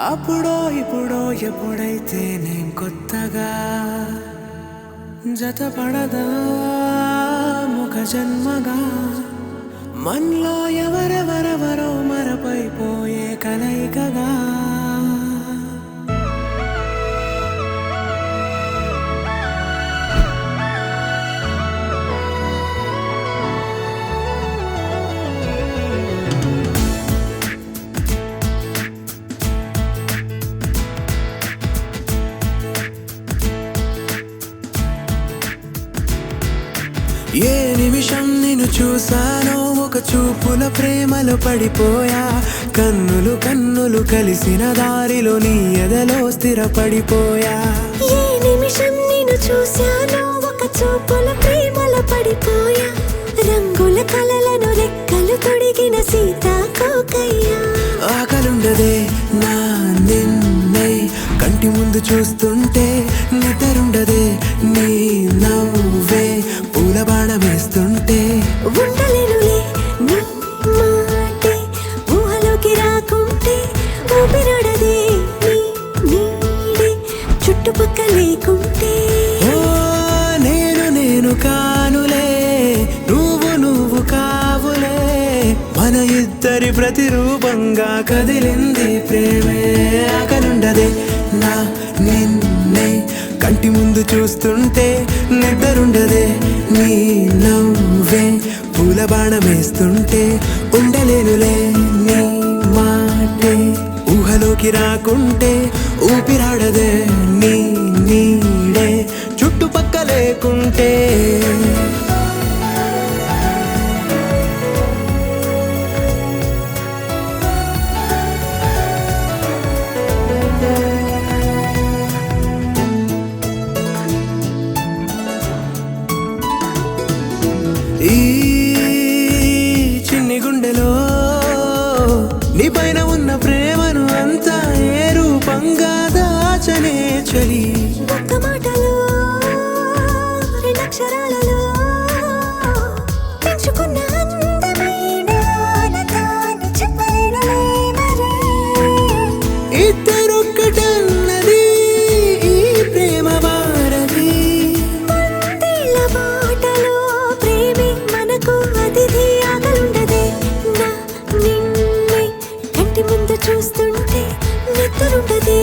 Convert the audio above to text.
అప్పుడో ఇప్పుడో ఎప్పుడైతే నేను కొత్తగా జతపడదా ముఖ జన్మగా మనలో ఎవరెవరెవరో మరపైపోయే కలయికగా ఏ నిమిషం నిన్ను చూసానో ఒక చూపుల ప్రేమలో పడిపోయా కన్నులు కన్నులు కలిసిన దారిలో నీ ఎదలో స్థిరపడిపోయా ఏ నిమిషం నిన్ను చూసానో ఒక చూపుల ప్రేమలో పడిపోయా రంగుల కలలను రెక్కలు తొడిగిన సీతాకోకయ్యా ఆకలుండదే నా నిన్నే కంటి ముందు చూస్తుంటే నిద్రుండదే నీ నవ్వే పూల బాణం వేస్తుంటే ఉండలేనులే నీ మాటే ఊహలోకి రాకుంటే ఊపిరాడదే నీ నీడే చుట్టుపక్క లేకుంటే ఓ నేను కానులే నువ్వు కావులే మన ఇద్దరి ప్రతిరూపంగా కదిలింది ప్రేమే ఆకలుండదే నా నిన్నే కంటి ముందు చూస్తుంటే నిద్రుండదే నీ నవ్వే పూల బాణం వేస్తుంటే ఉండలేనులే నీ మాటే ఊహలోకి రాకుంటే ఊపిరాడదే నీ నీడే చుట్టుపక్క లేకుంటే ఈ చిన్ని గుండెలో నీ పైన ఉన్న ప్రేమను అంతా ఏ రూపంగా దాచనే చలి ఒక్క మాటలో రెండక్షరాలలో పెంచుకున్న అందమైన ఆనతాన్ని చెప్పలేనులే మరి ఇద్దరొక్కటన్నది ఈ ప్రేమ వారది వందేళ్ల బాటలో ప్రేమే మనకు అతిథి ఆగలుండదే నా నిన్నే కంటి ముందు చూస్తుంటే నిద్రుండదే